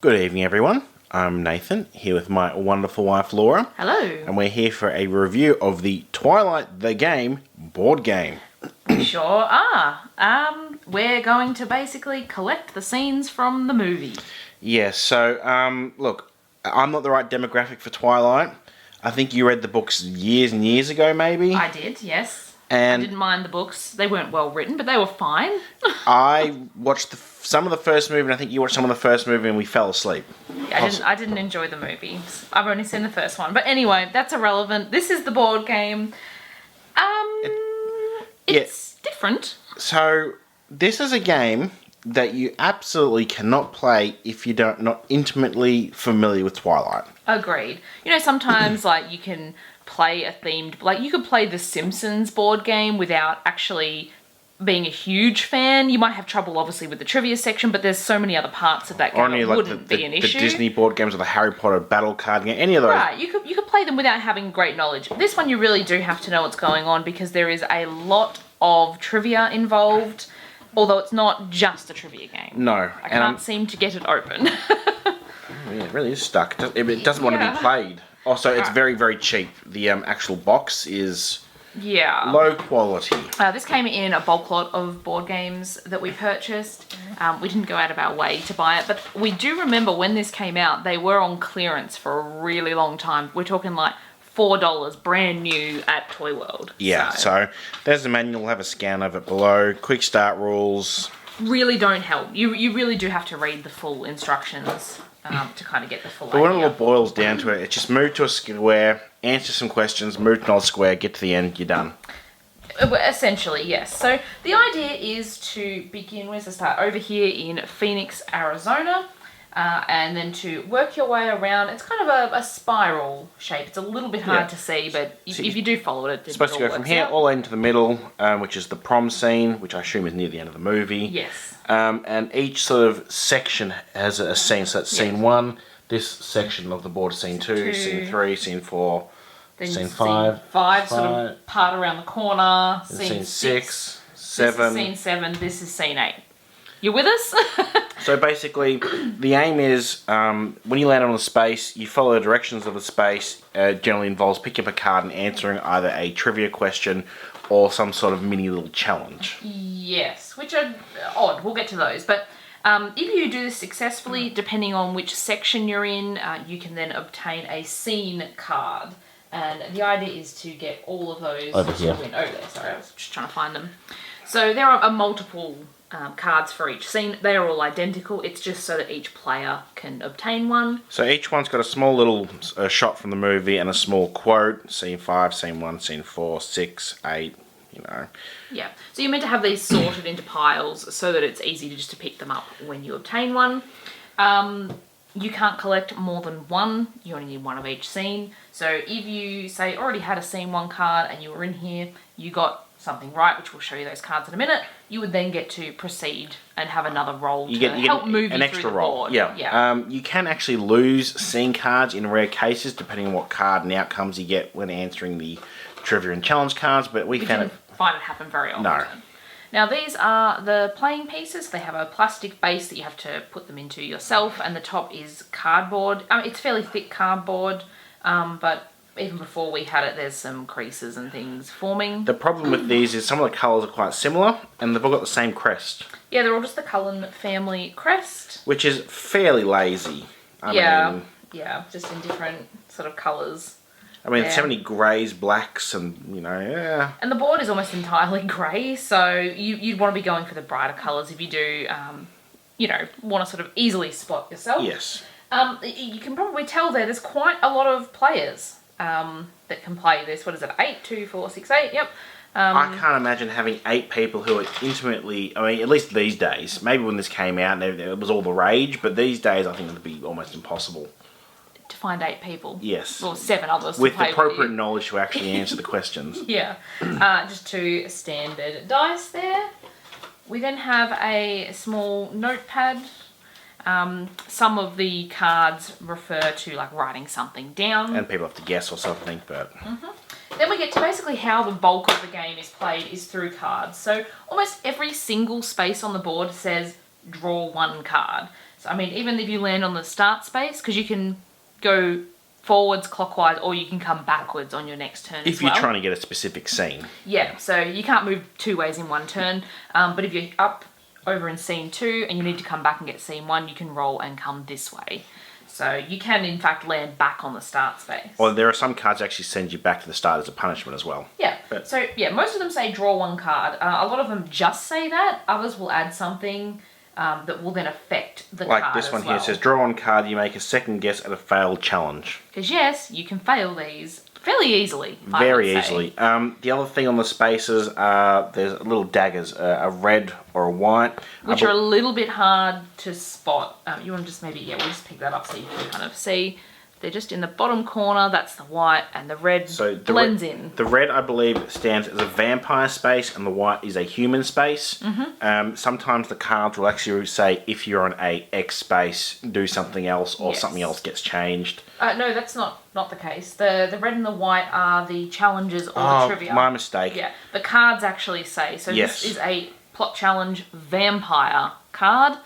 Good evening, everyone. I'm Nathan, here with my wonderful wife, Laura. Hello. And we're here for a review of the Twilight The Game board game. We sure are. We're going to basically collect the scenes from the movie. Yes, so, look, I'm not the right demographic for Twilight. I think you read the books years and years ago, maybe? I did, yes. And I didn't mind the books. They weren't well written, but they were fine. I watched some of the first movie, and I think you watched some of the first movie, and we fell asleep. I didn't enjoy the movie. I've only seen the first one. But anyway, that's irrelevant. This is the board game. It's different. So, this is a game that you absolutely cannot play if you're not intimately familiar with Twilight. Agreed. You know, sometimes, like, you can play a themed... Like, you could play the Simpsons board game without actually being a huge fan. You might have trouble, obviously, with the trivia section, but there's so many other parts of that game that wouldn't be an issue. The Disney board games or the Harry Potter battle card game, any of those. Right, you could play them without having great knowledge. This one, you really do have to know what's going on because there is a lot of trivia involved, although it's not just a trivia game. No. I can't seem to get it open. Yeah, it really is stuck. It doesn't want to be played. Also, it's very, very cheap. The actual box is low quality. This came in a bulk lot of board games that we purchased. We didn't go out of our way to buy it, but we do remember when this came out, they were on clearance for a really long time. We're talking like $4 brand new at Toy World. Yeah, so there's the manual. We'll have a scan of it below. Quick start rules. Really don't help. You really do have to read the full instructions to kind of get the full idea. But when it all boils down to it, it's just move to a square, answer some questions, move to another square, get to the end, you're done. Essentially, yes. So the idea is to begin, where's the start? Over here in Phoenix, Arizona. And then to work your way around. It's kind of a spiral shape. It's a little bit hard to see, but if you do follow it, it's supposed to go from here all the way into the middle, which is the prom scene, which I assume is near the end of the movie. Yes. And each sort of section has a scene. So that's scene 1, this section of the board is scene 2, scene 3, scene 4, then scene 5. 5, sort of part around the corner. Scene 6, 7. This is scene 7, this is scene 8. You with us? So basically, the aim is when you land on a space, you follow the directions of the space. Generally involves picking up a card and answering either a trivia question or some sort of mini little challenge. Yes, which are odd. We'll get to those. But if you do this successfully, depending on which section you're in, you can then obtain a scene card. And the idea is to get all of those over here. Over there. Sorry, I was just trying to find them. So there are multiple cards for each scene. They are all identical. It's just so that each player can obtain one. So each one's got a small little shot from the movie and a small quote. Scene 5, scene 1, scene 4, 6, 8, you know. Yeah. So you're meant to have these sorted into piles so that it's easy to pick them up when you obtain one. You can't collect more than one. You only need one of each scene. So if you, say, already had a scene 1 card and you were in here, you got something right, which we'll show you those cards in a minute, you would then get to proceed and have another roll to help move you through the board. Yeah. You can actually lose scene cards in rare cases, depending on what card and outcomes you get when answering the trivia and challenge cards, but we didn't find it happen very often. No. Now these are the playing pieces. They have a plastic base that you have to put them into yourself, and the top is cardboard. It's fairly thick cardboard, but even before we had it, there's some creases and things forming. The problem with these is some of the colours are quite similar, and they've all got the same crest. Yeah, they're all just the Cullen family crest. Which is fairly lazy. I mean, just in different sort of colours. I mean, so many greys, blacks, and, you know, yeah. And the board is almost entirely grey, so you'd want to be going for the brighter colours if you do, want to sort of easily spot yourself. Yes. You can probably tell there's quite a lot of players that can play this. What is it? 8, 2, 4, 6, 8. Yep. I can't imagine having 8 people who are intimately... I mean, at least these days. Maybe when this came out, it was all the rage. But these days, I think it would be almost impossible. To find 8 people. Yes. Or 7 others with to play appropriate knowledge to actually answer the questions. Yeah. Just 2 standard dice there. We then have a small notepad. Some of the cards refer to like writing something down. And people have to guess or something, but... Then we get to basically how the bulk of the game is played is through cards. So almost every single space on the board says draw 1 card. So I mean, even if you land on the start space, because you can go forwards clockwise or you can come backwards on your next turn If you're trying to get a specific scene. Yeah, so you can't move 2 ways in one turn, but if you're up over in scene 2 and you need to come back and get scene 1, you can roll and come this way. So you can, in fact, land back on the start space. Or there are some cards that actually send you back to the start as a punishment as well. Yeah. So, most of them say draw 1 card. A lot of them just say that. Others will add something that will then affect the card Like this one as here well. says, draw 1 card, you make a second guess at a failed challenge. Because, yes, you can fail these fairly easily. Very easily. The other thing on the spaces, there's little daggers, a red or a white. Which are a little bit hard to spot. You want to just maybe, we'll just pick that up so you can kind of see. They're just in the bottom corner, that's the white, and the red blends in. The red, I believe, stands as a vampire space, and the white is a human space. Sometimes the cards will actually say, if you're on a X space, do something else, or something else gets changed. No, that's not the case. The red and the white are the challenges or the trivia. My mistake. Yeah, the cards actually say. So this is a plot challenge vampire card.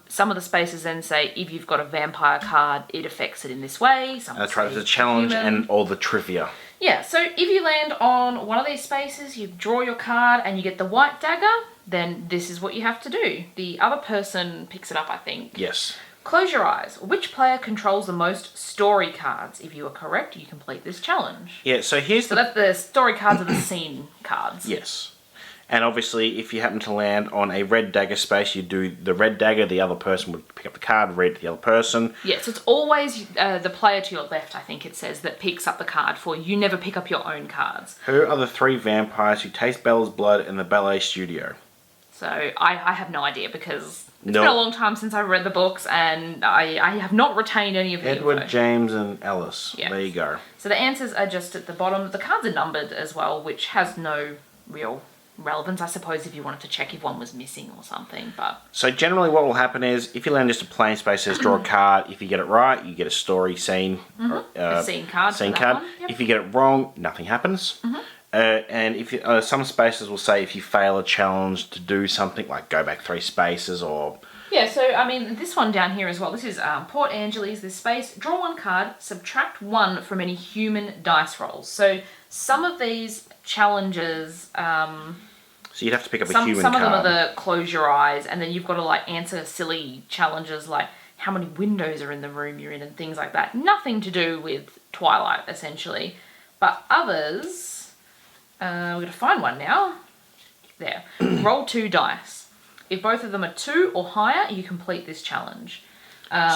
Some of the spaces then say, if you've got a vampire card, it affects it in this way. That's right, there's a challenge and all the trivia. Yeah, so if you land on one of these spaces, you draw your card and you get the white dagger, then this is what you have to do. The other person picks it up, I think. Yes. Close your eyes. Which player controls the most story cards? If you are correct, you complete this challenge. Yeah, so here's that's the story cards are the scene cards. Yes. And obviously, if you happen to land on a red dagger space, you do the red dagger, the other person would pick up the card, read to the other person. Yeah, so it's always the player to your left, I think it says, that picks up the card for you. You never pick up your own cards. Who are the 3 vampires who taste Bella's blood in the ballet studio? So I have no idea because it's been a long time since I read the books and I have not retained any of the Edward, info. James and Alice. Yes. There you go. So the answers are just at the bottom. The cards are numbered as well, which has no real relevance, I suppose, if you wanted to check if one was missing or something. But so generally what will happen is, if you land just a plain space, says draw a card. If you get it right, you get a story scene. A scene card. Scene card. Yep. If you get it wrong, nothing happens. And if you, some spaces will say if you fail a challenge to do something, like go back 3 spaces or... Yeah, so, I mean, this one down here as well, this is Port Angeles, this space. Draw 1 card, subtract 1 from any human dice rolls. So some of these challenges... So you'd have to pick up a human card. Some of them are the close your eyes, and then you've got to like answer silly challenges like how many windows are in the room you're in and things like that. Nothing to do with Twilight, essentially. But others, we're going to find one now. There. Roll 2 dice. If both of them are 2 or higher, you complete this challenge.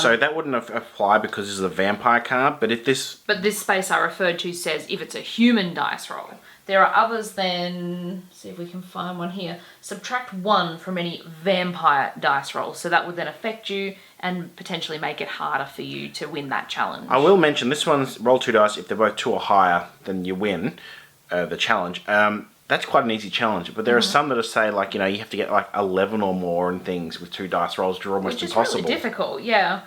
So that wouldn't apply because this is a vampire card, but if this... But this space I referred to says if it's a human dice roll. There are others then, see if we can find one here, subtract 1 from any vampire dice roll. So that would then affect you and potentially make it harder for you to win that challenge. I will mention, this one's roll 2 dice. If they're both 2 or higher, then you win the challenge. That's quite an easy challenge, but there are some that say, like, you know, you have to get like 11 or more and things with 2 dice rolls, which are almost impossible. Which is really difficult, yeah.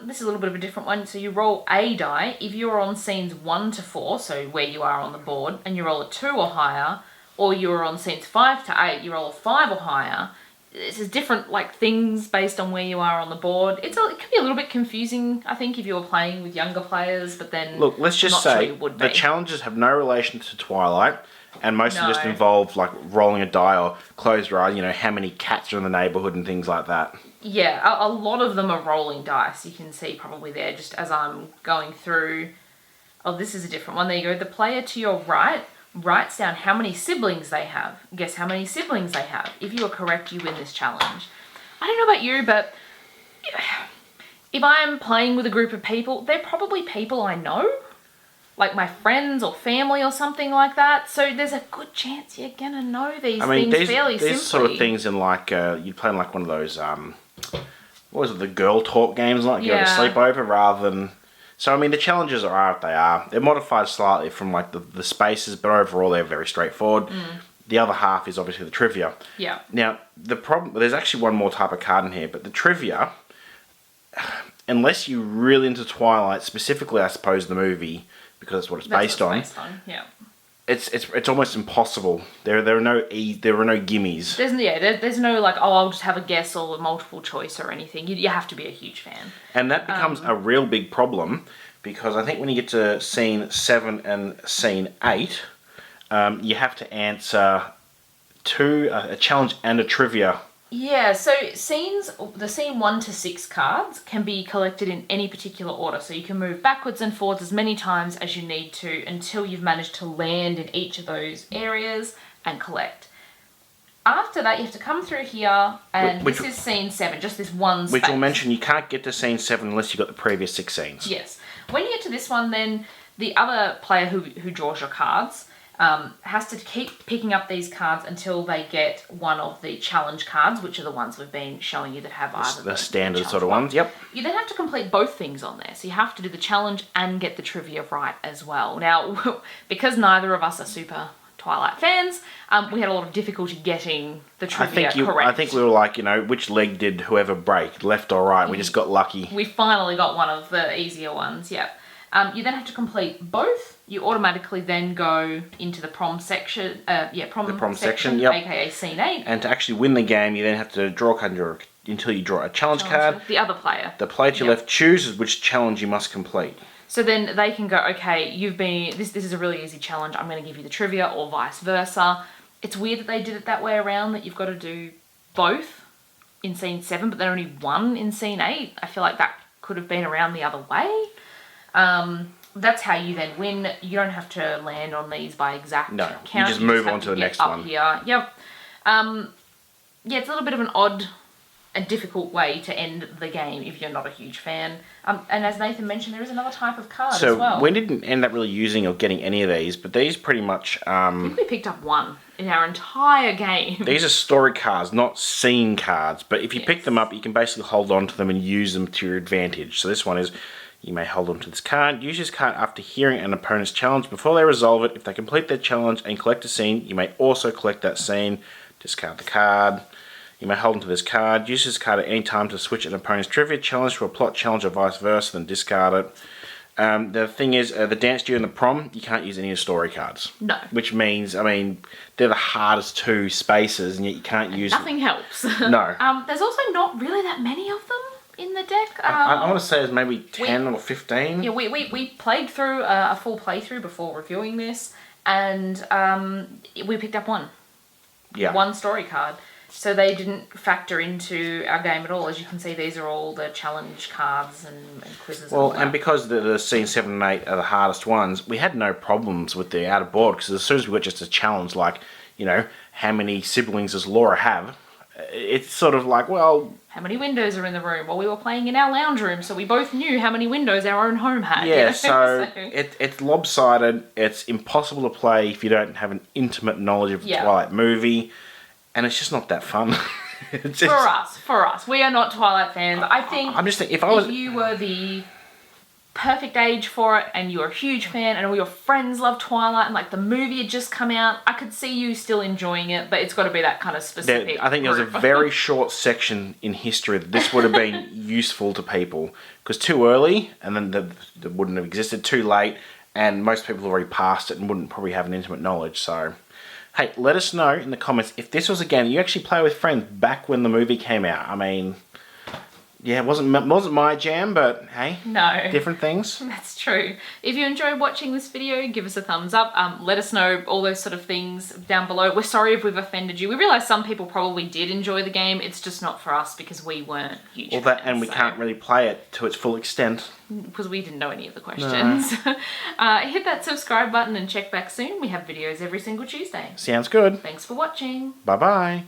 This is a little bit of a different one. So you roll a die. If you're on scenes 1 to 4, so where you are on the board, and you roll a 2 or higher, or you're on scenes 5 to 8, you roll a 5 or higher. This is different, like, things based on where you are on the board. It can be a little bit confusing, I think, if you were playing with younger players, but then... Look, let's just say the challenges have no relation to Twilight, and most of them just involve, like, rolling a die or close your eyes, you know, how many cats are in the neighbourhood and things like that. Yeah, a lot of them are rolling dice. You can see probably there, just as I'm going through... Oh, this is a different one. There you go. The player to your right writes down how many siblings they have. Guess how many siblings they have. If you are correct, you win this challenge. I don't know about you, but if I'm playing with a group of people, they're probably people I know. Like my friends or family or something like that. So there's a good chance you're going to know these things fairly simply. There's sort of things in like, you'd play in like one of those, what was it, the girl talk games, like you have a sleepover rather than... So, I mean, the challenges are what they are. They're modified slightly from like the spaces, but overall they're very straightforward. The other half is obviously the trivia. Yeah. Now, the problem, there's actually one more type of card in here, but the trivia, unless you're really into Twilight, specifically I suppose the movie, because that's what it's based on. Yeah. it's almost impossible. There are no gimmies. There's no like, oh, I'll just have a guess or a multiple choice or anything. You have to be a huge fan. And that becomes a real big problem, because I think when you get to scene 7 and scene 8, you have to answer a challenge and a trivia. Yeah, so the scene 1 to 6 cards can be collected in any particular order. So you can move backwards and forwards as many times as you need to until you've managed to land in each of those areas and collect. After that, you have to come through here, and this is scene 7, just this one space. Which will mention you can't get to scene 7 unless you've got the previous 6 scenes. Yes. When you get to this one, then the other player who draws your cards has to keep picking up these cards until they get one of the challenge cards, which are the ones we've been showing you that have either the standard sort of ones. Yep. You then have to complete both things on there. So you have to do the challenge and get the trivia right as well. Now, because neither of us are super Twilight fans, we had a lot of difficulty getting the trivia correct. I think we were like, which leg did whoever break, left or right? We just got lucky. We finally got one of the easier ones, yep. You then have to complete both. You automatically then go into the prom section. Prom section, yep. AKA scene 8. And to actually win the game, you then have to draw a card until you draw a challenge card. The other player. The player to your left chooses which challenge you must complete. So then they can go, okay, this is a really easy challenge, I'm going to give you the trivia, or vice versa. It's weird that they did it that way around, that you've got to do both in scene 7, but then only one in scene 8. I feel like that could have been around the other way. That's how you then win. You don't have to land on these by exact count. You just move on to the next one. Here. Yep. It's a little bit of an odd and difficult way to end the game if you're not a huge fan. And as Nathan mentioned, there is another type of card as well. So we didn't end up really using or getting any of these, but these pretty much... I think we picked up one in our entire game. These are story cards, not scene cards. But if you pick them up, you can basically hold on to them and use them to your advantage. So this one is... You may hold on to this card. Use this card after hearing an opponent's challenge before they resolve it. If they complete their challenge and collect a scene, you may also collect that scene. Discard the card. You may hold on to this card. Use this card at any time to switch an opponent's trivia challenge to a plot challenge or vice versa, then discard it. The thing is, the dance during the prom, you can't use any of the story cards. No. Which means, they're the hardest 2 spaces, and yet you can't use... Nothing helps. No. There's also not really that many of them in the deck. I want to say it's maybe 10 or 15. Yeah, we played through a full playthrough before reviewing this, and we picked up one. Yeah. One story card. So they didn't factor into our game at all. As you can see, these are all the challenge cards and quizzes. Well, and because the scene 7 and 8 are the hardest ones, we had no problems with the out of board, because as soon as we got just a challenge like, how many siblings does Laura have? It's sort of like, well... How many windows are in the room? Well, we were playing in our lounge room, so we both knew how many windows our own home had. Yeah, so it's lopsided. It's impossible to play if you don't have an intimate knowledge of the Twilight movie, and it's just not that fun. For us. We are not Twilight fans. I think I'm just thinking, if you were the perfect age for it and you're a huge fan and all your friends love Twilight and like the movie had just come out, I could see you still enjoying it, but it's got to be that kind of specific I think there was a very short section in history that this would have been useful to people, because too early and then that wouldn't have existed, too late and most people have already passed it and wouldn't probably have an intimate knowledge. So hey, let us know in the comments if this was a game you actually play with friends back when the movie came out. Yeah, it wasn't my jam, but hey, no, different things. That's true. If you enjoyed watching this video, give us a thumbs up. Let us know all those sort of things down below. We're sorry if we've offended you. We realise some people probably did enjoy the game. It's just not for us because we weren't huge fans. And we can't really play it to its full extent. Because we didn't know any of the questions. No. Hit that subscribe button and check back soon. We have videos every single Tuesday. Sounds good. Thanks for watching. Bye-bye.